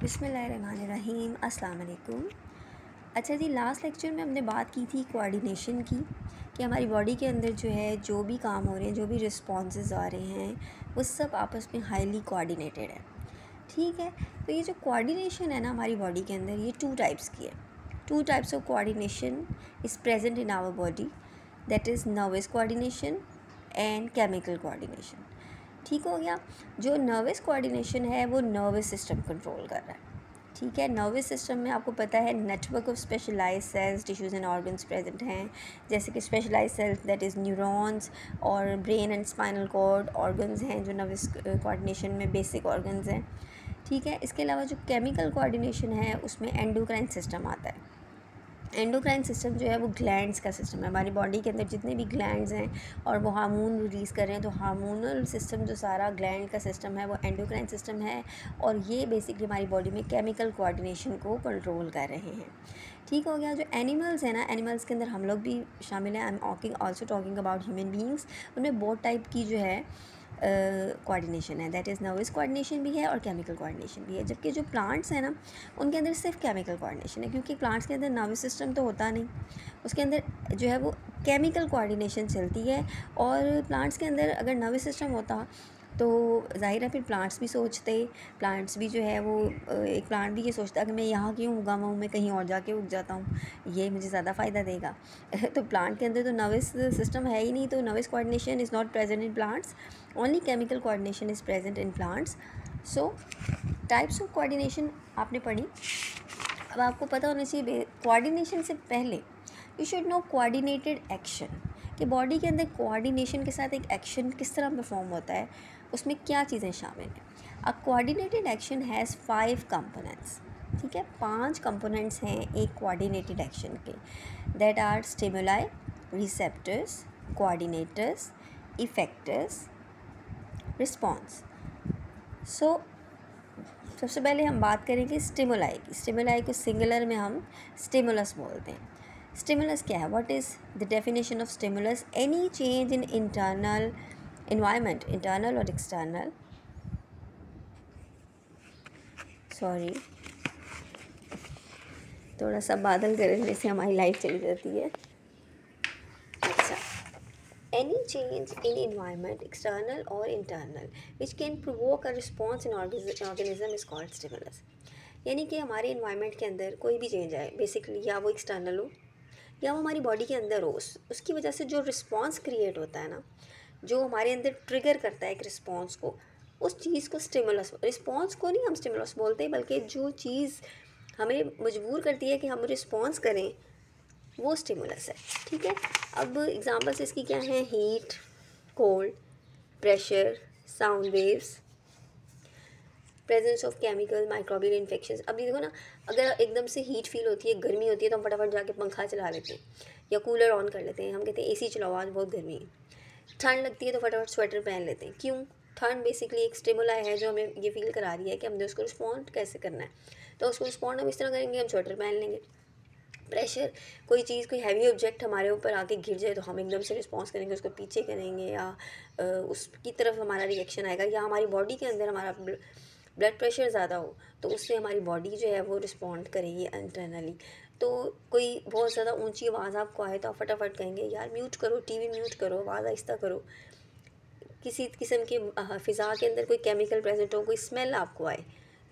बिस्मिल्लाहिर्रहमानिर्रहीम अस्सलाम वालेकुम। अच्छा जी, लास्ट लेक्चर में हमने बात की थी कोऑर्डिनेशन की कि हमारी बॉडी के अंदर जो है जो भी काम हो रहे हैं, जो भी रिस्पॉन्सेज आ रहे हैं, वो सब आपस में हाईली कोऑर्डिनेटेड है। ठीक है, तो ये जो कोऑर्डिनेशन है ना हमारी बॉडी के अंदर, ये टू टाइप्स की है। Two types of coordination is present in our body, that is nervous coordination and chemical coordination. ठीक हो गया। जो नर्वस कोऑर्डिनेशन है वो नर्वस सिस्टम कंट्रोल कर रहा है। ठीक है, नर्वस सिस्टम में आपको पता है network of specialise cells, tissues and organs present हैं, जैसे कि specialise cells that is neurons, और brain and spinal cord organs हैं जो नर्वस कोऑर्डिनेशन में बेसिक ऑर्गन्स हैं। ठीक है, इसके अलावा जो केमिकल कोऑर्डिनेशन है उसमें एंडोक्राइन सिस्टम आता है। एंडोक्राइन सिस्टम जो है वो ग्लैंड्स का सिस्टम है। हमारी बॉडी के अंदर जितने भी ग्लैंड्स हैं और वो हार्मोन रिलीज़ कर रहे हैं, तो हार्मोनल सिस्टम जो सारा ग्लैंड का सिस्टम है वो एंडोक्राइन सिस्टम है, और ये बेसिकली हमारी बॉडी में केमिकल कोऑर्डिनेशन को कंट्रोल कर रहे हैं। ठीक हो गया। जो एनिमल्स हैं ना, एनिमल्स के अंदर हम लोग भी शामिल हैं। I am also talking about human beings. उनमें बहुत टाइप की जो है कोऑर्डिनेशन है, दैट इज़ नर्वस कोऑर्डिनेशन भी है और केमिकल कोऑर्डिनेशन भी है। जबकि जो प्लांट्स हैं ना, उनके अंदर सिर्फ केमिकल कोऑर्डिनेशन है, क्योंकि प्लांट्स के अंदर नर्वस सिस्टम तो होता नहीं, उसके अंदर जो है वो केमिकल कोऑर्डिनेशन चलती है। और प्लांट्स के अंदर अगर नर्वस सिस्टम होता तो ज़ाहिर है फिर प्लांट्स भी सोचते, प्लांट्स भी जो है वो एक प्लांट भी ये सोचता कि मैं यहाँ क्यों उगा हुआ हूँ, मैं कहीं और जाके उग जाता हूँ, ये मुझे ज़्यादा फ़ायदा देगा। तो प्लांट के अंदर तो नर्वस सिस्टम है ही नहीं, तो nervous coordination is not present in plants, only chemical coordination is present in plants. So types of coordination आपने पढ़ी। अब आपको पता होना चाहिए कोऑर्डिनेशन से पहले you should know coordinated action, कि बॉडी के अंदर कोऑर्डिनेशन के साथ एक एक्शन किस तरह परफॉर्म होता है, उसमें क्या चीज़ें शामिल हैं। A coordinated action has 5 components. ठीक है, 5 कंपोनेंट्स हैं एक कोऑर्डिनेटेड एक्शन के, that are stimuli, receptors, coordinators, effectors, response. So सबसे पहले हम बात करेंगे स्टिमुलाई की। स्टिमुलाई को सिंगुलर में हम स्टिमुलस बोलते हैं। स्टिमुलस क्या है? What is the definition of stimulus? Any change in internal environment, internal और एक्सटर्नल, सॉरी थोड़ा सा बादल गरजने से हमारी लाइट चली जाती है। अच्छा, any change in environment, external or internal, which can provoke a response in organism is called stimulus। यानी कि हमारे इन्वायरमेंट के अंदर कोई भी चेंज आए, बेसिकली या वो एक्सटर्नल हो या वो हमारी बॉडी के अंदर हो, उसकी वजह से जो रिस्पॉन्स क्रिएट होता है ना, जो हमारे अंदर ट्रिगर करता है एक रिस्पॉन्स को, उस चीज़ को स्टिमुलस, रिस्पॉन्स को नहीं हम स्टिमुलस बोलते, बल्कि जो चीज़ हमें मजबूर करती है कि हम रिस्पॉन्स करें, वो स्टिमुलस है। ठीक है, अब एग्जांपल्स इसकी क्या हैं? Heat, cold, pressure, sound waves, presence of chemical, microbial infections. अब ये देखो ना, अगर एकदम से हीट फील होती है, गर्मी होती है, तो हम फटाफट जाके पंखा चला लेते हैं या कूलर ऑन कर लेते हैं, हम कहते हैं एसी चलाओ आज बहुत गर्मी है। ठंड लगती है तो फटाफट स्वेटर पहन लेते हैं। क्यों? ठंड बेसिकली एक स्टिमुलाई है जो हमें ये फील करा रही है कि हमने उसको रिस्पॉन्ड कैसे करना है, तो उसको रिस्पॉन्ड हम इस तरह करेंगे, हम स्वेटर पहन लेंगे। प्रेशर, कोई चीज़, कोई हैवी ऑब्जेक्ट हमारे ऊपर आके गिर जाए तो हम एकदम से रिस्पॉन्स करेंगे, उसको पीछे करेंगे या उसकी तरफ हमारा रिएक्शन आएगा। या हमारी बॉडी के अंदर हमारा ब्लड प्रेशर ज़्यादा हो तो उससे हमारी बॉडी जो है वो रिस्पॉन्ड करेगी इंटरनली। तो कोई बहुत ज़्यादा ऊंची आवाज़ आपको आए तो आप फटाफट कहेंगे यार म्यूट करो, टीवी म्यूट करो, आवाज़ आहिस्ता करो। किसी किस्म की फ़िज़ा के अंदर कोई केमिकल प्रेजेंट हो, कोई स्मेल आपको आए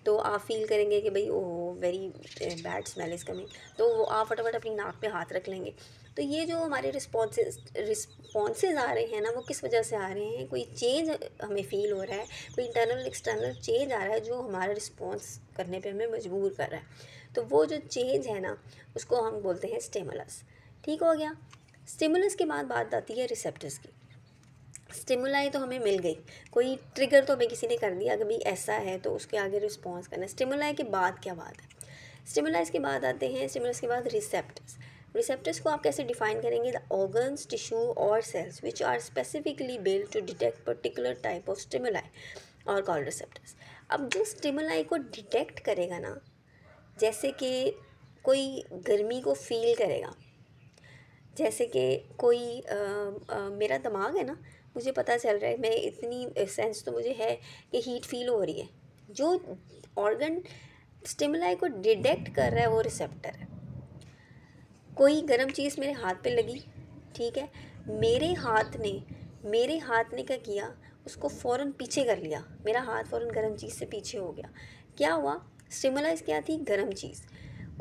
तो आप फील करेंगे कि भाई oh very bad smell is coming, तो वो आप फटाफट अपनी नाक पे हाथ रख लेंगे। तो ये जो हमारे रिस्पॉन्सेज आ रहे हैं ना, वो किस वजह से आ रहे हैं? कोई चेंज हमें फ़ील हो रहा है, कोई इंटरनल एक्सटर्नल चेंज आ रहा है जो हमारा रिस्पॉन्स करने पे हमें मजबूर कर रहा है। तो वो जो चेंज है ना, उसको हम बोलते हैं स्टिमुलस। ठीक हो गया। स्टिमुलस के बाद बात आती है रिसेप्टर्स की। स्टिमुलाई तो हमें मिल गई, कोई ट्रिगर तो हमें किसी ने कर दिया कि भाई ऐसा है तो उसके आगे रिस्पॉन्स करना है। स्टिमुलाई के बाद क्या बात है? स्टिमुलाइज के बाद आते हैं, स्टिमुलस के बाद रिसेप्टर्स। रिसेप्टर्स को आप कैसे डिफाइन करेंगे? द ऑर्गन्स, टिश्यू और cells which are specifically build to detect particular type of stimuli और कॉल्ड रिसेप्टर्स। अब जो स्टिमुलाई को डिटेक्ट करेगा ना, जैसे कि कोई गर्मी को फील करेगा, जैसे कि कोई मेरा दिमाग है ना, मुझे पता चल रहा है, मैं इतनी सेंस तो मुझे है कि हीट फील हो रही है। जो ऑर्गन स्टिमुलाई को डिटेक्ट कर रहा है वो रिसेप्टर है। कोई गर्म चीज़ मेरे हाथ पे लगी, ठीक है, मेरे हाथ ने क्या किया, उसको फ़ौरन पीछे कर लिया, मेरा हाथ फ़ौरन गर्म चीज़ से पीछे हो गया। क्या हुआ, स्टिमुलाइज क्या थी, गर्म चीज़,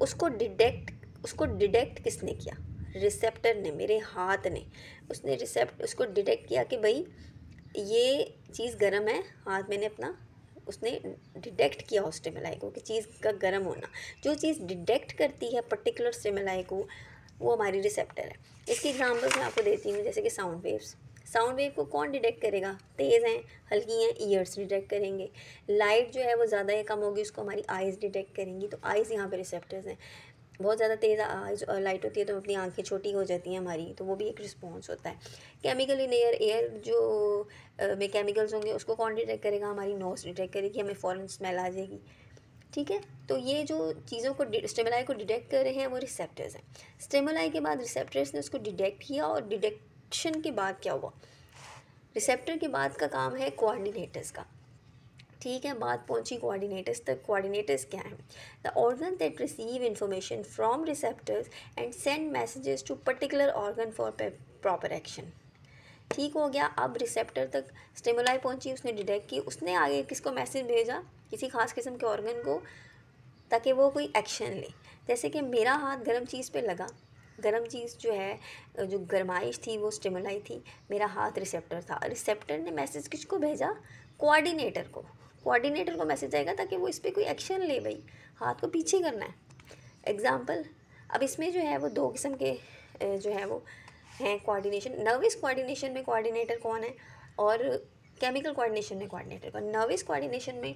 उसको डिटेक्ट किसने किया, रिसेप्टर ने, मेरे हाथ ने। उसको डिटेक्ट किया कि भाई ये चीज़ गर्म है, हाथ मैंने अपना, उसने डिटेक्ट किया उस स्टिमुलाई को कि चीज़ का गर्म होना। जो चीज़ डिटेक्ट करती है पर्टिकुलर स्टिमुलाई को, वो हमारी रिसेप्टर है। इसकी एग्जांपल्स मैं आपको देती हूँ, जैसे कि साउंड वेव्स। साउंड वेव को कौन डिटेक्ट करेगा, तेज़ हैं, हल्की हैं, ईयर्स डिटेक्ट करेंगे। लाइट जो है वो ज़्यादा या कम होगी, उसको हमारी आइज़ डिटेक्ट करेंगी, तो आइज़ यहाँ पे रिसेप्टर्स हैं। बहुत ज़्यादा तेज़ लाइट होती है तो अपनी आंखें छोटी हो जाती हैं हमारी, तो वो भी एक रिस्पॉन्स होता है। केमिकल इन एयर जो में केमिकल्स होंगे, उसको कौन डिटेक्ट करेगा, हमारी नोज़ डिटेक्ट करेगी, हमें फ़ौरन स्मेल आ जाएगी, ठीक है। तो ये जो चीज़ों को स्टिमुलाई को डिटेक्ट कर रहे हैं वो रिसेप्टर्स हैं। स्टिमुलाई के बाद रिसेप्टर्स ने उसको डिटेक्ट किया, और डिटेक्शन के बाद क्या हुआ, रिसेप्टर के बाद का काम है कोऑर्डिनेटर्स का, ठीक है। बात पहुंची कोऑर्डिनेटर्स तक। कोऑर्डिनेटर्स क्या हैं, the organ that receive information from receptors and send messages to particular organ for proper action. ठीक हो गया। अब रिसेप्टर तक स्टिमुलाई पहुंची, उसने डिटेक्ट की, उसने आगे किसको मैसेज भेजा, किसी खास किस्म के ऑर्गन को, ताकि वो कोई एक्शन ले। जैसे कि मेरा हाथ गर्म चीज़ पे लगा, गर्म चीज़ जो है, जो गरमाइश थी वो स्टिमुलाई थी, मेरा हाथ रिसेप्टर था। रिसेप्टर ने मैसेज किसको भेजा, कोऑर्डिनेटर को। कोऑर्डिनेटर को मैसेज आएगा ताकि वो इस पर कोई एक्शन ले, भाई हाथ को पीछे करना है। एग्ज़ाम्पल, अब इसमें जो है वो दो किस्म के जो है वो हैं कोऑर्डिनेशन। नर्वस कोऑर्डिनेशन में कोऑर्डिनेटर कौन है, और केमिकल कोऑर्डिनेशन में कोऑर्डिनेटर कौन। नर्वस कोऑर्डिनेशन में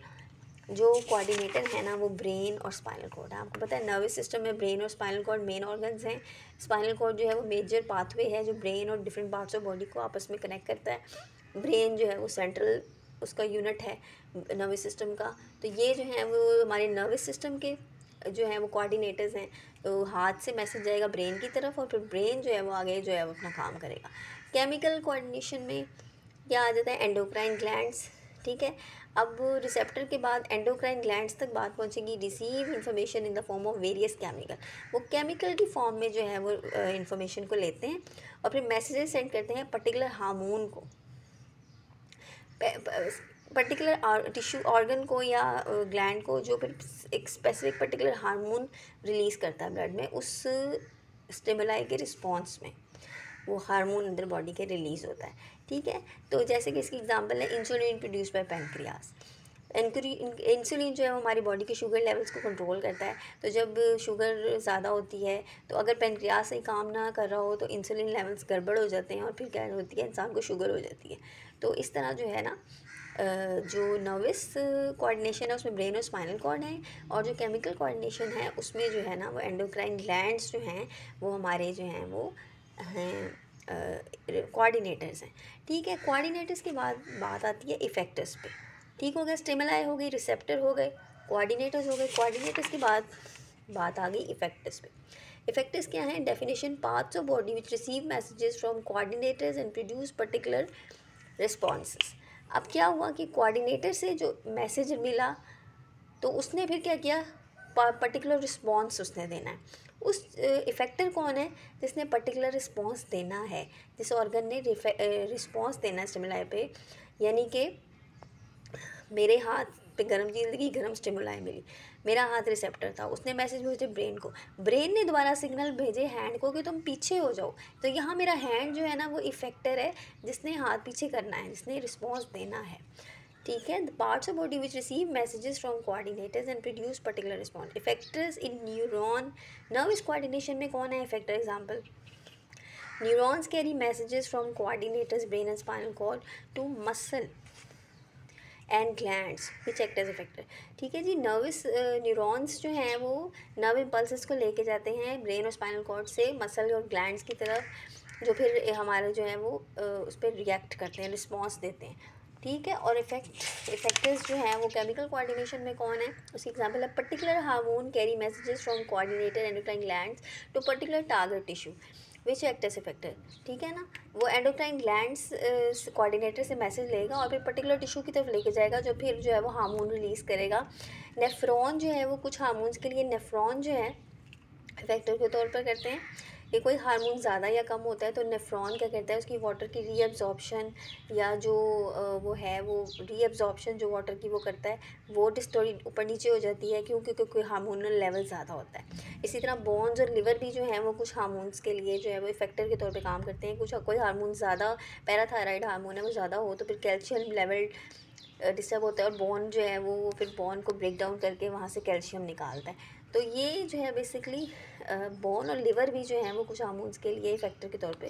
जो कोऑर्डिनेटर है ना, वो ब्रेन और स्पाइनल कॉर्ड है। आपको पता है नर्वस सिस्टम में ब्रेन और स्पाइनल कॉर्ड मेन ऑर्गन्स हैं। स्पाइनल कॉर्ड जो है वो मेजर पाथवे है जो ब्रेन और डिफरेंट पार्ट्स ऑफ बॉडी को आपस में कनेक्ट करता है। ब्रेन जो है वो सेंट्रल उसका यूनिट है नर्वस सिस्टम का। तो ये जो है वो हमारे नर्वस सिस्टम के जो है वो कोऑर्डिनेटर्स हैं। तो हाथ से मैसेज जाएगा ब्रेन की तरफ, और फिर ब्रेन जो है वो आगे जो है वो अपना काम करेगा। केमिकल कोऑर्डिनेशन में क्या आ जाता है, एंडोक्राइन ग्लैंड्स, ठीक है। अब रिसेप्टर के बाद एंडोक्राइन ग्लैंड्स तक बात पहुंचेगी। Receive information in the form of various chemical, वो केमिकल की फॉर्म में जो है वो इन्फॉर्मेशन को लेते हैं और फिर मैसेजेस सेंड करते हैं पर्टिकुलर हार्मोन को, पर्टिकुलर टिश्यू ऑर्गन को या ग्लैंड को, जो फिर एक स्पेसिफिक पर्टिकुलर हार्मोन रिलीज़ करता है ब्लड में। उस स्टिमुलाई के रिस्पॉन्स में वो हार्मोन अंदर बॉडी के रिलीज़ होता है, ठीक है। तो जैसे कि इसकी एग्जांपल है insulin produce by pancreas. Insulin जो है वो हमारी बॉडी के शुगर लेवल्स को कंट्रोल करता है। तो जब शुगर ज़्यादा होती है तो अगर पैनक्रियास सही काम ना कर रहा हो तो इंसुलिन लेवल्स गड़बड़ हो जाते हैं और फिर क्या होती है, इंसान को शुगर हो जाती है। तो इस तरह जो है ना, जो नर्वस कोऑर्डिनेशन है उसमें ब्रेन और स्पाइनल कॉर्ड है, और जो केमिकल कोऑर्डिनेशन है उसमें जो है ना वो एंडोक्राइन ग्लैंड्स जो हैं वो हमारे जो हैं वो हैं कोऑर्डिनेटर्स हैं, ठीक है। कोऑर्डिनेटर्स के बाद बात आती है इफेक्टर्स पे, ठीक हो गया। स्टिमुलाई हो गई, रिसेप्टर हो गए, कोऑर्डिनेटर्स हो गए। कोऑर्डिनेटर्स के बाद बात आ गई इफेक्टर्स पे। इफेक्टर्स क्या हैं, definition, parts of body which receive messages from coordinators and produce particular responses. अब क्या हुआ कि कोऑर्डिनेटर से जो मैसेज मिला तो उसने फिर क्या किया, पर्टिकुलर रिस्पॉन्स उसने देना है। उस इफेक्टर कौन है, जिसने पर्टिकुलर रिस्पॉन्स देना है, जिस ऑर्गन ने रिस्पॉन्स देना है स्टिमुलाई पे। यानी कि मेरे हाथ पे गर्म चीज़ लगी, गर्म स्टिमुलाई मिली, मेरा हाथ रिसेप्टर था, उसने मैसेज भेजे ब्रेन को, ब्रेन ने दोबारा सिग्नल भेजे हैंड को कि तुम पीछे हो जाओ। तो यहाँ मेरा हैंड जो है ना वो इफेक्टर है, जिसने हाथ पीछे करना है, जिसने रिस्पॉन्स देना है, ठीक है। The parts of body which receive messages from coordinators and produce particular response. Effectors in neuron, nervous coordination में कौन है effector, example, neurons carry messages from coordinators brain and spinal cord to muscle and glands which act as effector, ठीक है जी। Nervous neurons जो हैं वो nerve impulses को लेके जाते हैं ब्रेन और स्पाइनल कॉर्ड से मसल और ग्लैंड्स की तरफ, जो फिर हमारे जो है वो उस पर रिएक्ट करते हैं, रिस्पॉन्स देते हैं, ठीक है। और इफेक्टर्स जो हैं वो केमिकल कोऑर्डिनेशन में कौन है, उसकी एग्जांपल है particular hormone carry messages from coordinator endocrine glands to particular target tissue. Which acts effector, ठीक है ना। वो एंडोक्राइन ग्लैंड्स कोऑर्डिनेटर से मैसेज लेगा और फिर पर्टिकुलर टिश्यू की तरफ लेके जाएगा, जो फिर जो है वो हार्मोन रिलीज़ करेगा। नेफ्रॉन जो है वो कुछ हार्मोन्स के लिए नेफ्रॉन जो है इफेक्टर के तौर पर करते हैं कि कोई हार्मोन ज़्यादा या कम होता है तो नेफ्रॉन क्या करता है, उसकी वाटर की रीअब्जॉर्प्शन या जो वो है वो रीअब्जॉर्प्शन जो वाटर की वो करता है, वो थोड़ी ऊपर नीचे हो जाती है क्योंकि कोई हार्मोनल लेवल ज़्यादा होता है। इसी तरह बोन्स और लिवर भी जो है वो कुछ हार्मोन्स के लिए जो है वो इफेक्टर के तौर पे काम करते हैं। कुछ कोई हार्मोन ज़्यादा, पैराथायराइड हार्मोन है वो ज़्यादा हो तो फिर कैल्शियम लेवल डिस्टर्ब होता है और बोन जो है वो फिर बोन को ब्रेक डाउन करके वहाँ से कैल्शियम निकालता है। तो ये जो है बेसिकली बोन और लिवर भी जो है वो कुछ हार्मोन्स के लिए फैक्टर के तौर पे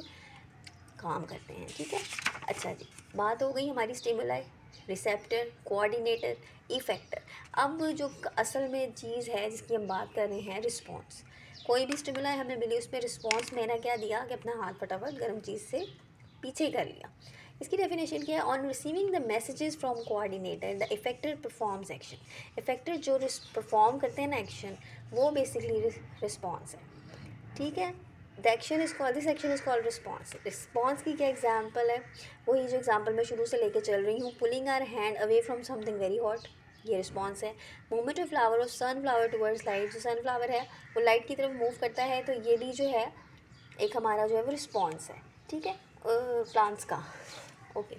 काम करते हैं, ठीक है। अच्छा जी, बात हो गई हमारी स्टिमुलाई, रिसेप्टर, कोऑर्डिनेटर, इफेक्टर। अब जो असल में चीज़ है जिसकी हम बात कर रहे हैं, रिस्पॉन्स। कोई भी स्टिमुलाई हमें मिली उसमें रिस्पॉन्स मैंने क्या दिया कि अपना हाथ फटाफट गर्म चीज़ से पीछे कर लिया। इसकी डेफिनेशन क्या है, on receiving the messages from coordinator the effector performs action. Effector जो परफॉर्म करते हैं ना एक्शन, वो बेसिकली रिस्पॉन्स है, ठीक है। The action is called, this action is called response. Response की क्या एग्जाम्पल है, वही जो एग्जाम्पल मैं शुरू से लेकर चल रही हूँ, pulling our hand away from something very hot, ये रिस्पॉन्स है। Movement of flower of sunflower towards light, जो सनफ्लावर है वो लाइट की तरफ मूव करता है, तो ये भी जो है एक हमारा जो है वो रिस्पॉन्स है, ठीक है, प्लांट्स का। ओके,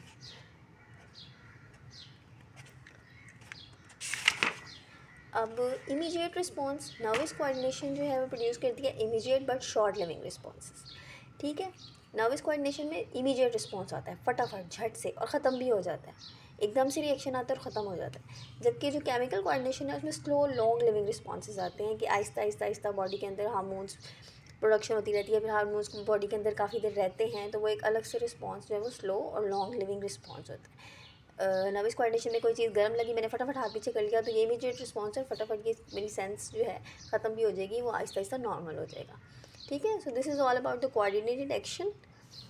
अब इमीडिएट रिस्पॉन्स, नर्वस कोऑर्डिनेशन जो है वो प्रोड्यूस करती है immediate but short living responses, ठीक है। नर्वस कोऑर्डिनेशन में इमीडिएट रिस्पॉन्स आता है फटाफट झट से और ख़त्म भी हो जाता है, एकदम से रिएक्शन आता है और ख़त्म हो जाता है। जबकि जो केमिकल कोऑर्डिनेशन है उसमें स्लो लॉन्ग लिविंग रिस्पॉन्सेस आते हैं कि आहिस्ता आहिस्ता आहिस्ता बॉडी के अंदर हार्मोन्स प्रोडक्शन होती रहती है, फिर हार्मोन्स बॉडी के अंदर काफ़ी देर रहते हैं, तो वो एक अलग से रिस्पॉन्स जो है वो स्लो और लॉन्ग लिविंग रिस्पॉन्स होता है। नर्वस कोऑर्डिनेशन में कोई चीज़ गर्म लगी, मैंने फटाफट हाथ पीछे कर लिया, तो ये इमीडिएट रिस्पॉन्स है, फटाफट ये मेरी सेंस जो है ख़त्म भी हो जाएगी, वो आहिस्ता आहिस्ता नॉर्मल हो जाएगा, ठीक है। So this is all about the coordinated action.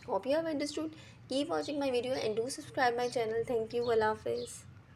Hope you have understood. Keep watching my video and do subscribe my channel. Thank you, अल्लाह हाफिज़।